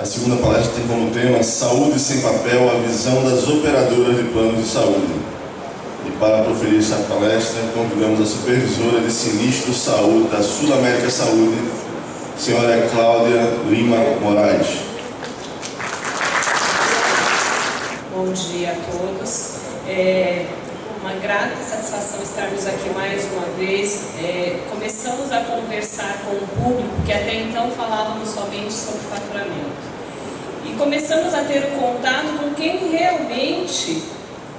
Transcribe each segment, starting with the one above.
A segunda palestra tem como tema Saúde sem papel, a visão das operadoras de planos de saúde. E para proferir essa palestra, convidamos a supervisora de Sinistro Saúde da Sul América Saúde, senhora Cláudia Lima Moraes. Bom dia a todos. Uma grata satisfação estarmos aqui mais uma vez. Começamos a conversar com o público que até então falávamos somente sobre faturamento. E começamos a ter o contato com quem realmente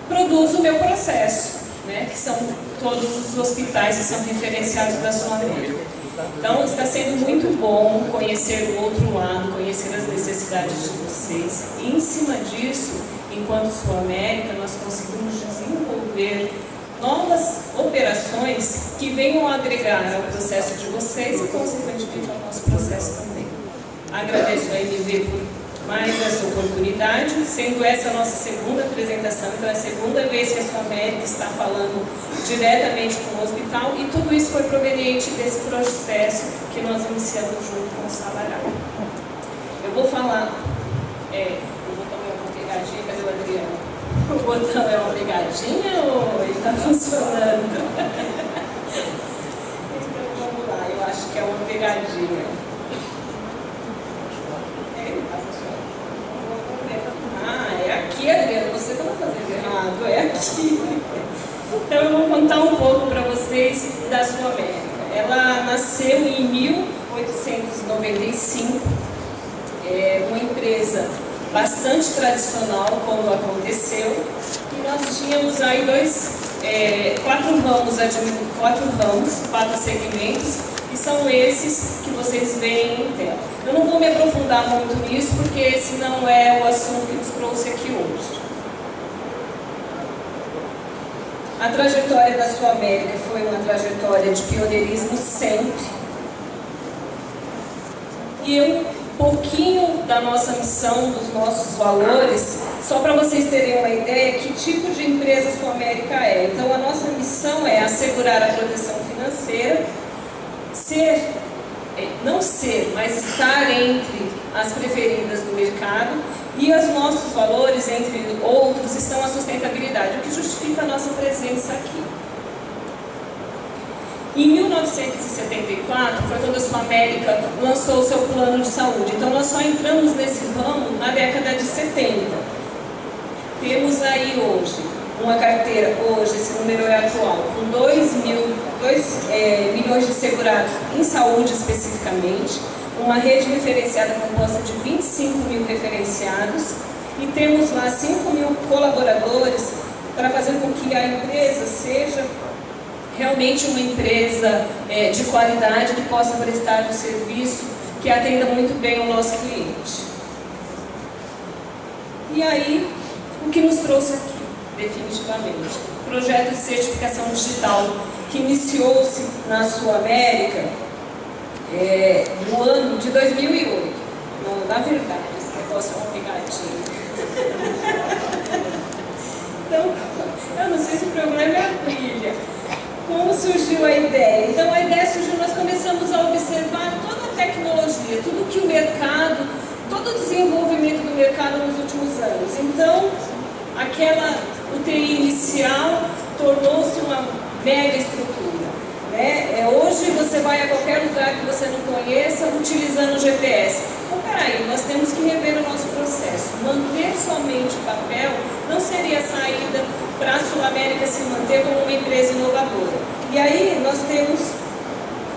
produz o meu processo, né? Que são todos os hospitais que são referenciados da Sul América. Então está sendo muito bom conhecer o outro lado, conhecer as necessidades de vocês. E em cima disso, enquanto Sul América, nós conseguimos desenvolver novas operações que venham agregar ao processo de vocês e, consequentemente, ao nosso processo também. Agradeço a MV por mais essa oportunidade, sendo essa a nossa segunda apresentação, então é a segunda vez que a Sul América está falando diretamente com o hospital, e tudo isso foi proveniente desse processo que nós iniciamos junto com o Sabará. Eu vou falar... Cadê o Adriano? O botão é uma pegadinha ou ele está funcionando? Então vamos lá, eu acho que é uma pegadinha. Ele está funcionando. É aqui, Adriano, você está fazendo errado, é aqui. Então eu vou contar um pouco para vocês da Sul América. Ela nasceu em 1895, uma empresa bastante tradicional quando aconteceu, e nós tínhamos aí quatro segmentos, e são esses que vocês veem em tela. Eu não vou me aprofundar muito nisso, porque esse não é o assunto que nos trouxe aqui hoje. A trajetória da Sul América foi uma trajetória de pioneirismo sempre, e um pouquinho da nossa missão, dos nossos valores, só para vocês terem uma ideia que tipo de empresa a Sul América é. Então a nossa missão é assegurar a proteção financeira, mas estar entre as preferidas do mercado, e os nossos valores, entre outros, estão a sustentabilidade, o que justifica a nossa presença aqui. Em 1974, foi quando a Sul América lançou o seu plano de saúde. Então, nós só entramos nesse ramo na década de 70. Temos aí hoje uma carteira, esse número é atual, com 2 milhões de segurados em saúde especificamente, uma rede referenciada composta de 25 mil referenciados, e temos lá 5 mil colaboradores para fazer com que a empresa seja realmente uma empresa de qualidade, que possa prestar um serviço que atenda muito bem o nosso cliente. E aí, o que nos trouxe aqui, definitivamente? O projeto de certificação digital, que iniciou-se na Sul América no ano de 2008. Não, na verdade, esse negócio é uma pegadinha. Então, eu não sei se o problema é a trilha. Como surgiu a ideia? Então a ideia surgiu, nós começamos a observar toda a tecnologia, tudo que o mercado, todo o desenvolvimento do mercado nos últimos anos. Então, o TI inicial tornou-se uma mega estrutura, né? Hoje você vai a qualquer lugar que você não conheça utilizando o GPS. Então, peraí, nós temos que rever o nosso processo. Manter somente o papel não seria a saída para a Sul América se manter como uma empresa inovadora. E aí nós temos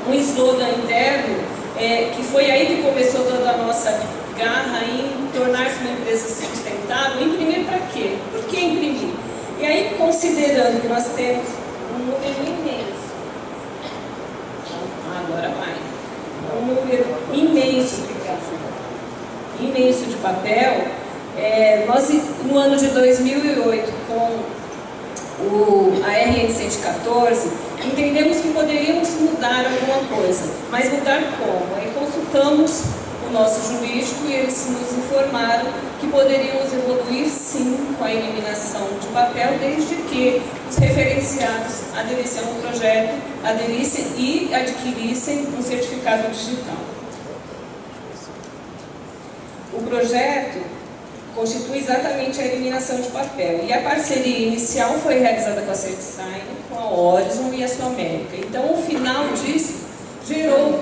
um slogan interno, que foi aí que começou toda a nossa garra em tornar-se uma empresa sustentável. Imprimir para quê? Por que imprimir? E aí, considerando que nós temos um número imenso, agora vai, um número imenso de papel, nós no ano de 2008, com a RN 114, entendemos que poderíamos mudar alguma coisa, mas mudar como? Aí consultamos o nosso jurídico e eles nos informaram que poderíamos evoluir sim com a eliminação de papel, desde que os referenciados aderissem ao projeto, aderissem e adquirissem um certificado digital. O projeto constitui exatamente a eliminação de papel. E a parceria inicial foi realizada com a CertSign, com a Horizon e a Sulamérica. Então, o final disso gerou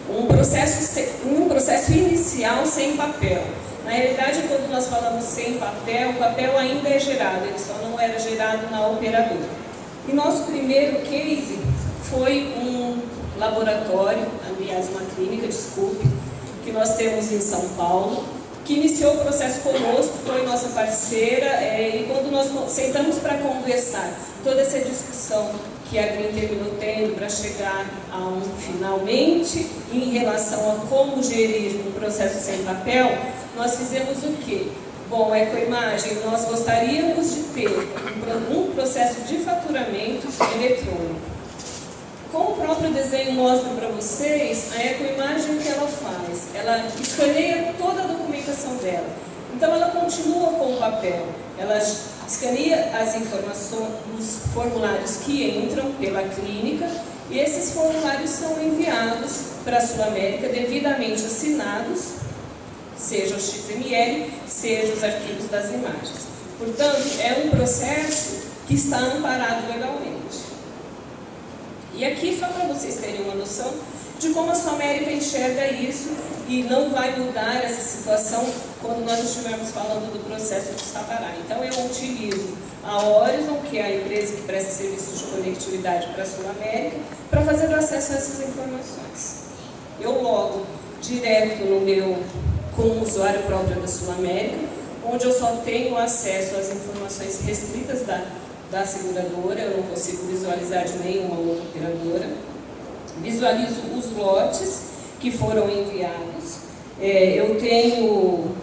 um processo inicial sem papel. Na realidade, quando nós falamos sem papel, o papel ainda é gerado, ele só não era gerado na operadora. E nosso primeiro case foi um laboratório, aliás, uma clínica, desculpe, que nós temos em São Paulo, que iniciou o processo conosco, foi nossa parceira, e quando nós sentamos para conversar, toda essa discussão que a Green terminou tendo para chegar a um finalmente em relação a como gerir um processo sem papel, nós fizemos o quê? Bom, Ecoimagem, nós gostaríamos de ter um processo de faturamento eletrônico. Como o próprio desenho mostra para vocês, a Ecoimagem, o que ela faz? Ela escaneia toda a documentação dela. Então, ela continua com o papel. Ela escaneia as informações dos formulários que entram pela clínica e esses formulários são enviados para a Sulamérica devidamente assinados, seja o XML, seja os arquivos das imagens. Portanto, é um processo que está amparado legalmente. E aqui, só para vocês terem uma noção de como a Sulamérica enxerga isso e não vai mudar essa situação quando nós estivermos falando do processo de Sabará. Então, eu utilizo a Horizon, que é a empresa que presta serviços de conectividade para a Sulamérica, para fazer o acesso a essas informações. Eu logo direto no meu, com o usuário próprio da Sulamérica, onde eu só tenho acesso às informações restritas da seguradora, eu não consigo visualizar de nenhuma outra operadora. Visualizo os lotes que foram enviados. Eu tenho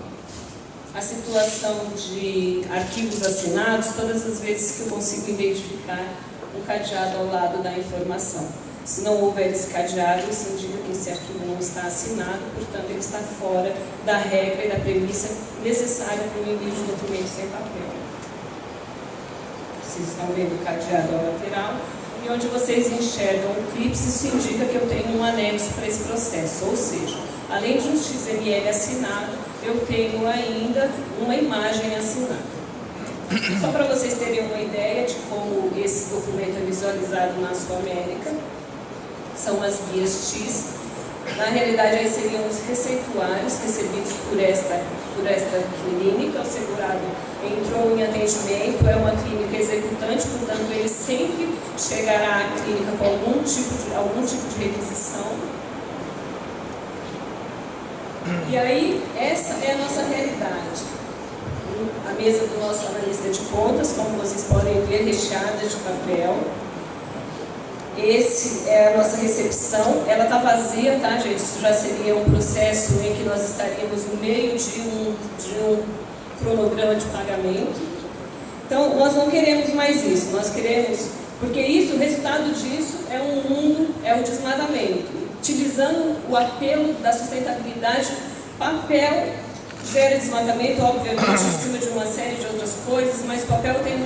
a situação de arquivos assinados todas as vezes que eu consigo identificar um cadeado ao lado da informação. Se não houver esse cadeado, isso indica que esse arquivo não está assinado, portanto, ele está fora da regra e da premissa necessária para o envio de documentos sem papel. Vocês estão vendo o cadeado ao lateral, e onde vocês enxergam o clips, isso indica que eu tenho um anexo para esse processo, ou seja, além de um XML assinado, eu tenho ainda uma imagem assinada. Só para vocês terem uma ideia de como esse documento é visualizado na Sulamérica, são as guias X. Na realidade, aí seriam os receituários recebidos por esta clínica. O segurado entrou em atendimento, é uma clínica executante, portanto, ele sempre chegará à clínica com algum tipo de requisição. E aí, essa é a nossa realidade. A mesa do nosso analista de contas, como vocês podem ver, recheada de papel. Esse é a nossa recepção, ela está vazia, tá, gente? Isso já seria um processo em que nós estaríamos no meio de um cronograma de pagamento. Então, nós não queremos mais isso, nós queremos, porque isso, o resultado disso é o desmatamento. Utilizando o apelo da sustentabilidade, papel gera desmatamento, obviamente, em cima de uma série de outras coisas, mas o papel tem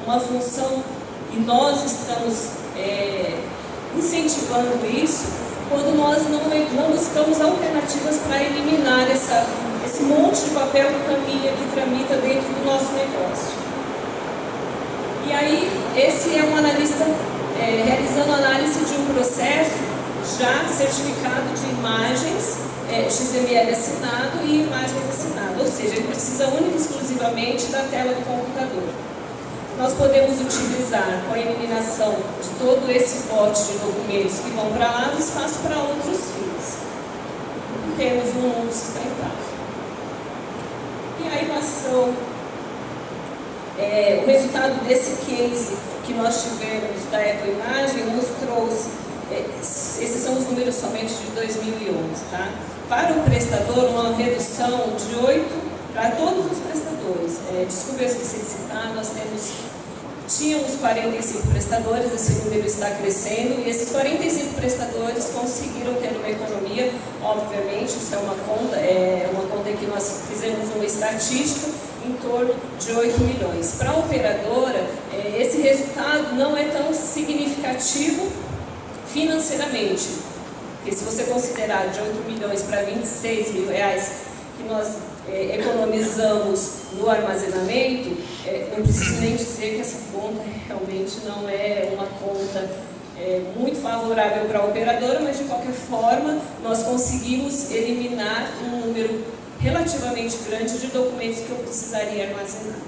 uma função e nós estamos incentivando isso quando nós não buscamos alternativas para eliminar esse monte de papel que tramita dentro do nosso negócio. E aí, esse é um analista realizando análise de um processo já certificado de imagens, XML assinado e imagens assinadas, ou seja, ele precisa única e exclusivamente da tela do computador. Nós podemos utilizar, com a eliminação de todo esse pote de documentos que vão para lá, o espaço para outros fins. Temos um mundo sustentável. E a equação, o resultado desse case que nós tivemos da Ecoimagem nos trouxe, esses são os números somente de 2011, tá? Para o prestador, uma redução de 8 para todos os prestadores. Desculpe, eu esqueci de citar, nós tínhamos 45 prestadores, esse número está crescendo, e esses 45 prestadores conseguiram ter uma economia, obviamente, isso é uma conta em que nós fizemos uma estatística, em torno de 8 milhões. Para a operadora, esse resultado não é tão significativo financeiramente, Porque se você considerar de 8 milhões para 26 mil reais que nós economizamos no armazenamento, não preciso nem dizer que essa conta realmente não é uma conta muito favorável para a operadora, mas de qualquer forma nós conseguimos eliminar um número relativamente grande de documentos que eu precisaria armazenar.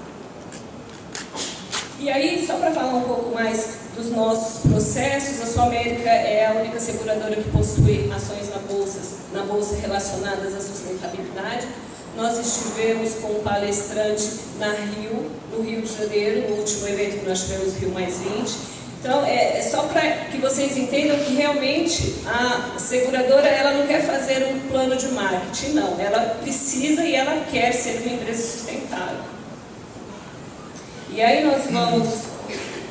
E aí, só para falar um pouco mais dos nossos processos, a Sulamérica é a única seguradora que possui ações na bolsa relacionadas à sustentabilidade. Nós estivemos com um palestrante no Rio de Janeiro, no último evento que nós tivemos, Rio Mais 20. Então, é só para que vocês entendam que realmente a seguradora ela não quer fazer um plano de marketing, não. Ela precisa e ela quer ser uma empresa sustentável. E aí nós vamos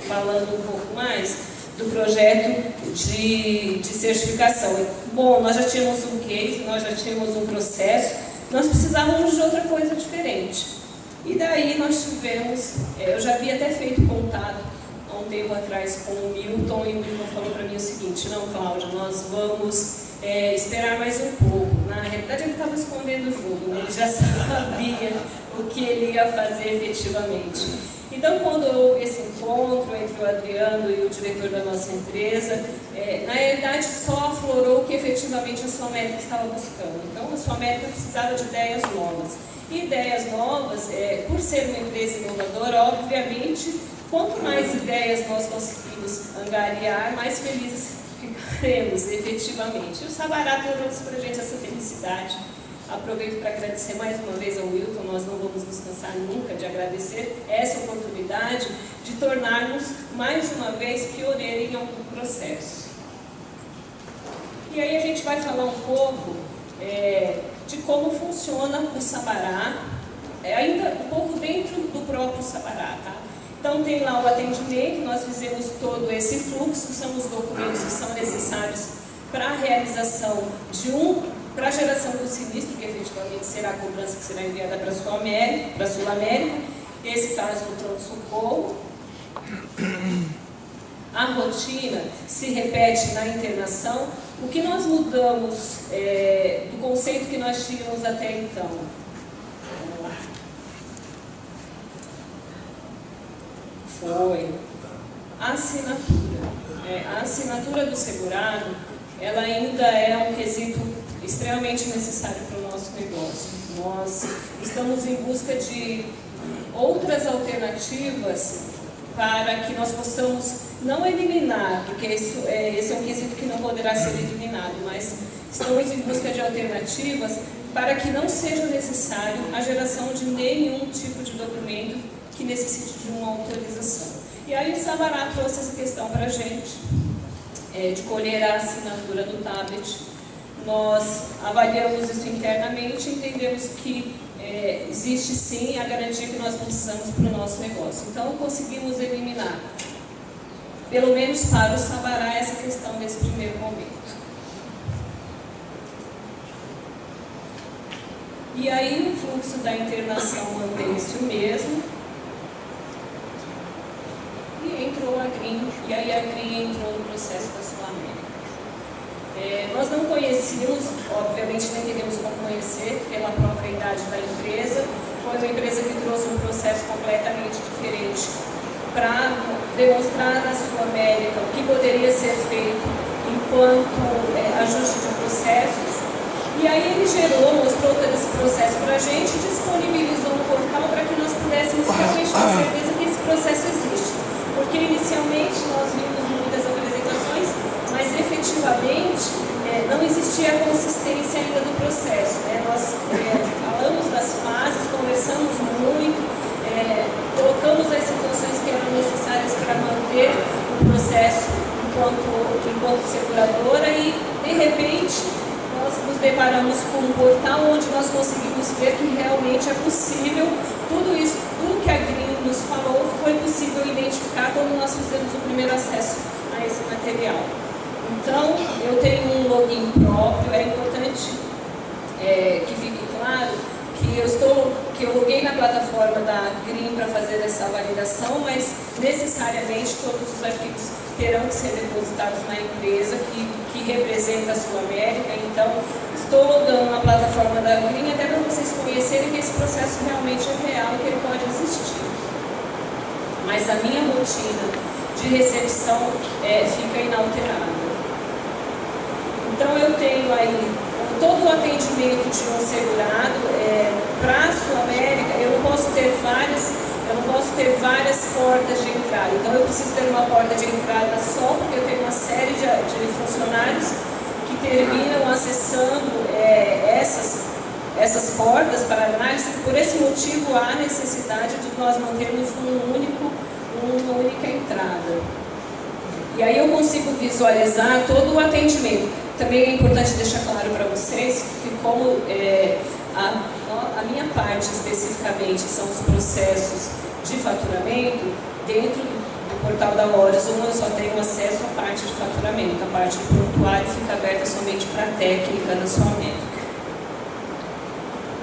falando um pouco mais do projeto de certificação. Bom, nós já tínhamos um case, nós já tínhamos um processo, nós precisávamos de outra coisa diferente. E daí nós tivemos, eu já havia até feito contato há um tempo atrás com o Milton, e o Milton falou para mim o seguinte: não, Cláudia, nós vamos esperar mais um pouco. Na realidade ele estava escondendo o jogo, né? Ele já sabia o que ele ia fazer efetivamente. Então, quando houve esse encontro entre o Adriano e o diretor da nossa empresa, na realidade só aflorou o que efetivamente a Sulamérica estava buscando. Então, a Sulamérica precisava de ideias novas. E ideias novas, por ser uma empresa inovadora, obviamente, quanto mais ideias nós conseguimos angariar, mais felizes ficaremos, efetivamente. E o Sabará trouxe para a gente essa felicidade. Aproveito para agradecer mais uma vez ao Wilton, nós não vamos nos cansar nunca de agradecer essa oportunidade de tornarmos, mais uma vez, pioneiro em algum processo. E aí a gente vai falar um pouco de como funciona o Sabará, ainda um pouco dentro do próprio Sabará, tá? Então tem lá o atendimento, nós fizemos todo esse fluxo, são os documentos que são necessários para a realização para a geração do sinistro, que efetivamente será a cobrança que será enviada para a Sulamérica, esse caso do pronto-socorro. A rotina se repete na internação. O que nós mudamos do conceito que nós tínhamos até então? Foi a assinatura. A assinatura do segurado, ela ainda é um quesito extremamente necessário para o nosso negócio. Nós estamos em busca de outras alternativas para que nós possamos não eliminar, porque esse é um quesito que não poderá ser eliminado, mas estamos em busca de alternativas para que não seja necessário a geração de nenhum tipo de documento que necessite de uma autorização. E aí o Sabará trouxe essa questão para a gente, de colher a assinatura do tablet. Nós avaliamos isso internamente e entendemos que existe sim a garantia que nós precisamos para o nosso negócio. Então conseguimos eliminar, pelo menos para o Sabará, essa questão nesse primeiro momento. E aí o fluxo da internação mantém-se o mesmo. E entrou a GRIN, e aí a GRIN entrou no processo da Sulamérica. Nós não conhecíamos, obviamente não entendemos como conhecer, pela própria idade da empresa. Foi uma empresa que trouxe um processo completamente diferente para demonstrar à Sulamérica o que poderia ser feito enquanto ajuste de processos. E aí ele mostrou todo esse processo para a gente, disponibilizou um portal para que nós pudéssemos realmente ter certeza que esse processo existe. Porque inicialmente nós vimos muitas apresentações, mas efetivamente não existia a consistência ainda do processo. Nós falamos das fases, conversamos muito, colocamos as situações que eram necessárias para manter o processo enquanto seguradora e, de repente, nós nos deparamos com um portal onde nós conseguimos ver que realmente é possível tudo isso, tudo que a GRIN nos falou foi possível identificar quando nós fizemos o primeiro acesso a esse material. Então, eu tenho um login próprio, é importante que fique claro que eu loguei na plataforma da GRIN para fazer essa validação, mas necessariamente todos os arquivos terão que ser depositados na empresa que que representa a Sul-América. Então, estou dando uma plataforma da Green até para vocês conhecerem que esse processo realmente é real e que ele pode existir. Mas a minha rotina de recepção fica inalterada. Então, eu tenho aí todo o atendimento de um segurado para a Sul-América. Eu não posso ter várias portas de entrada. Então, eu preciso ter uma porta de entrada só, porque eu tenho uma série de funcionários que terminam acessando essas portas para análise. Por esse motivo, há necessidade de nós mantermos uma única entrada. E aí eu consigo visualizar todo o atendimento. Também é importante deixar claro para vocês que como a minha parte especificamente são os processos de faturamento, dentro do portal da Horizon eu só tenho acesso à parte de faturamento. A parte de prontuário fica aberta somente para a técnica da Sul-América.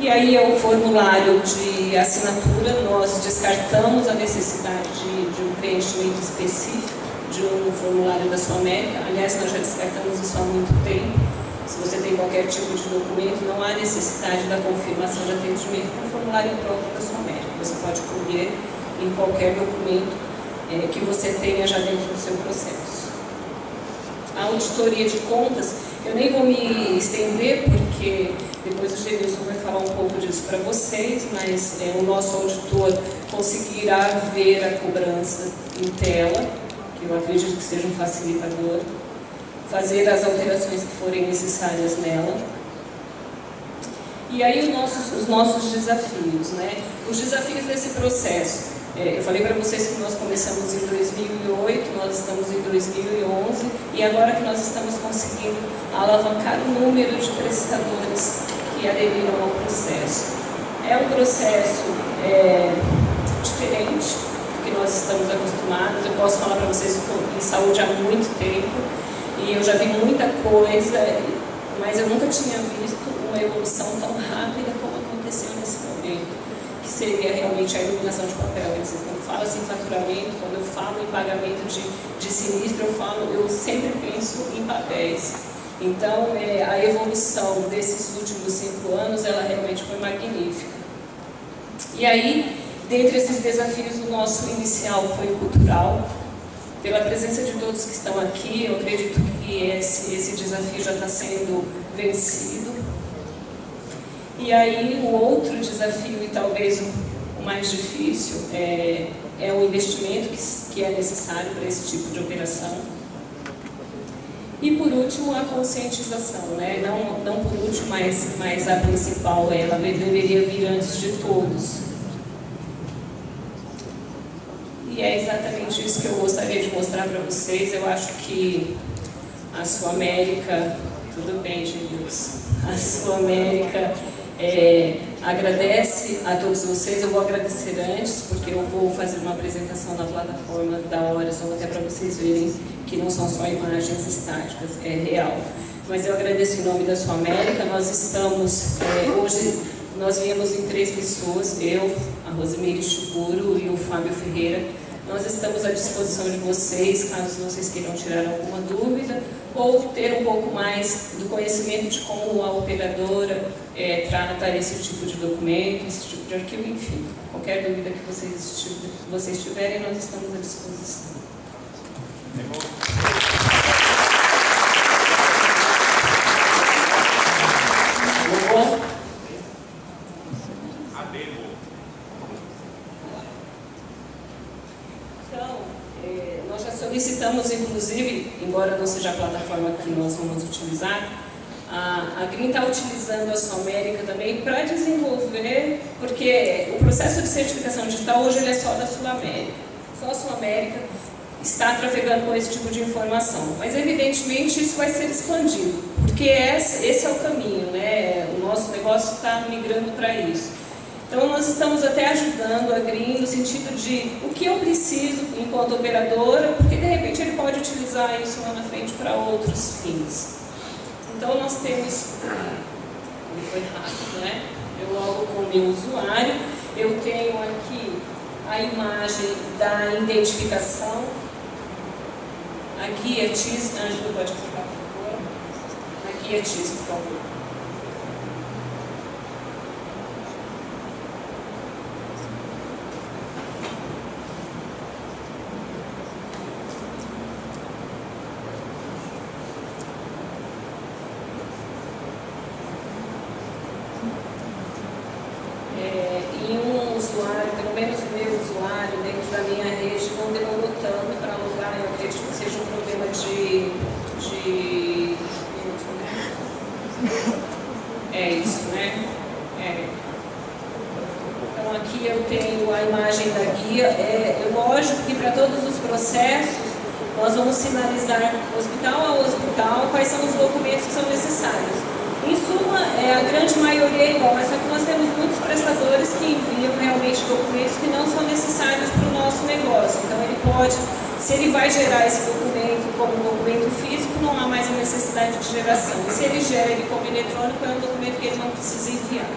E aí é o formulário de assinatura, nós descartamos a necessidade de um preenchimento específico de um formulário da Sul-América. Aliás, nós já descartamos isso há muito tempo. Se você tem qualquer tipo de documento, não há necessidade da confirmação de atendimento com o formulário próprio da Sul-América. Você pode colher em qualquer documento que você tenha já dentro do seu processo. A auditoria de contas, eu nem vou me estender, porque depois o Genilson vai falar um pouco disso para vocês, mas o nosso auditor conseguirá ver a cobrança em tela, que eu acredito que seja um facilitador, fazer as alterações que forem necessárias nela. E aí os nossos desafios, né? Os desafios desse processo. Eu falei para vocês que nós começamos em 2008, nós estamos em 2011, e agora que nós estamos conseguindo alavancar o número de prestadores que aderiram ao processo. É um processo diferente do que nós estamos acostumados. Eu posso falar para vocês que estou em saúde há muito tempo, e eu já vi muita coisa, mas eu nunca tinha visto uma evolução tão rápida como aconteceu nesse momento, que seria realmente a eliminação de papel. Quer dizer, quando falo assim, faturamento, quando eu falo em pagamento de sinistro, eu sempre penso em papéis. Então, a evolução desses últimos 5 anos, ela realmente foi magnífica. E aí, dentre esses desafios, o nosso inicial foi cultural. Pela presença de todos que estão aqui, eu acredito que esse desafio já está sendo vencido. E aí, o outro desafio, e talvez o mais difícil, é o investimento que é necessário para esse tipo de operação. E, por último, a conscientização, né? Não por último, mas a principal, ela deveria vir antes de todos. E é exatamente isso que eu gostaria de mostrar para vocês. Eu acho que a Sul-América, tudo bem, Jesus, a Sul-América agradece a todos vocês. Eu vou agradecer antes, porque eu vou fazer uma apresentação na plataforma da Horizon, até para vocês verem que não são só imagens estáticas, é real. Mas eu agradeço em nome da Sul-América. Nós estamos, hoje, nós viemos em 3 pessoas, eu, a Rosimeire Chiguro e o Fábio Ferreira. Nós estamos à disposição de vocês, caso vocês queiram tirar alguma dúvida ou ter um pouco mais do conhecimento de como a operadora trata esse tipo de documento, esse tipo de arquivo, enfim. Qualquer dúvida que vocês tiverem, nós estamos à disposição. Nós já solicitamos, inclusive, embora não seja a plataforma que nós vamos utilizar, a Green está utilizando a Sul-América também para desenvolver, porque o processo de certificação digital hoje ele é só da Sul-América. Só a Sul-América está trafegando com esse tipo de informação. Mas, evidentemente, isso vai ser expandido, porque esse é o caminho, né? O nosso negócio está migrando para isso. Então, nós estamos até ajudando a Green no sentido de o que eu preciso enquanto operadora, porque, de repente, ele pode utilizar isso lá na frente para outros fins. Então, nós temos... Ele foi rápido, né? Eu logo com o meu usuário, eu tenho aqui a imagem da identificação, a guia TIS, Ângelo, pode clicar, por favor. Tietis, por favor. E um usuário, pelo menos o meu usuário, dentro da minha rede, não demorou tanto para alugar. Eu acredito que seja um problema de é isso, né? Então aqui eu tenho a imagem da guia. É lógico que para todos os processos nós vamos sinalizar hospital a hospital quais são os documentos que são necessários. Em suma, a grande maioria é igual, mas só que nós temos muitos prestadores que enviam realmente documentos que não são necessários para o nosso negócio. Então ele pode, se ele vai gerar esse documento como um documento físico, não há mais a necessidade de geração. E se ele gera ele como eletrônico, é um documento que ele não precisa enviar.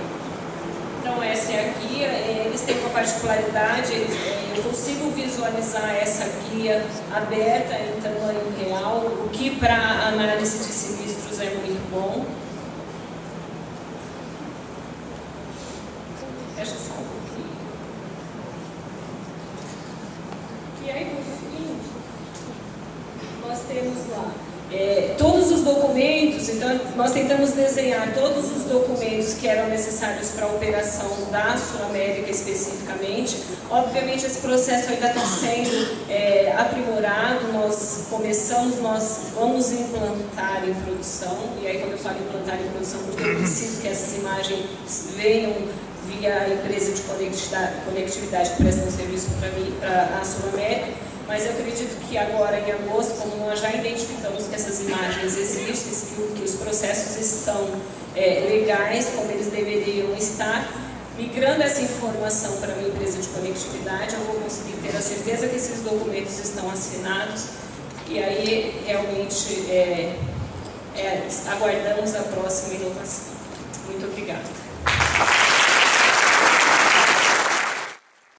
Então essa é a guia. Eles têm uma particularidade, eu consigo visualizar essa guia aberta, então em real, o que para análise de sinistros é muito bom. Fecha só um pouquinho. E aí, por fim, nós temos lá todos os documentos. Então, nós tentamos desenhar todos os documentos que eram necessários para a operação da Sul América especificamente. Obviamente, esse processo ainda está sendo aprimorado. Nós vamos implantar em produção. E aí, quando eu falo implantar em produção, porque eu preciso que essas imagens venham via a empresa de conectividade que presta um serviço para mim, para a Sul América, mas eu acredito que agora em agosto, como nós já identificamos que essas imagens existem, que os processos estão legais, como eles deveriam estar, migrando essa informação para a minha empresa de conectividade, eu vou conseguir ter a certeza que esses documentos estão assinados e aí realmente aguardamos a próxima inovação. Muito obrigada.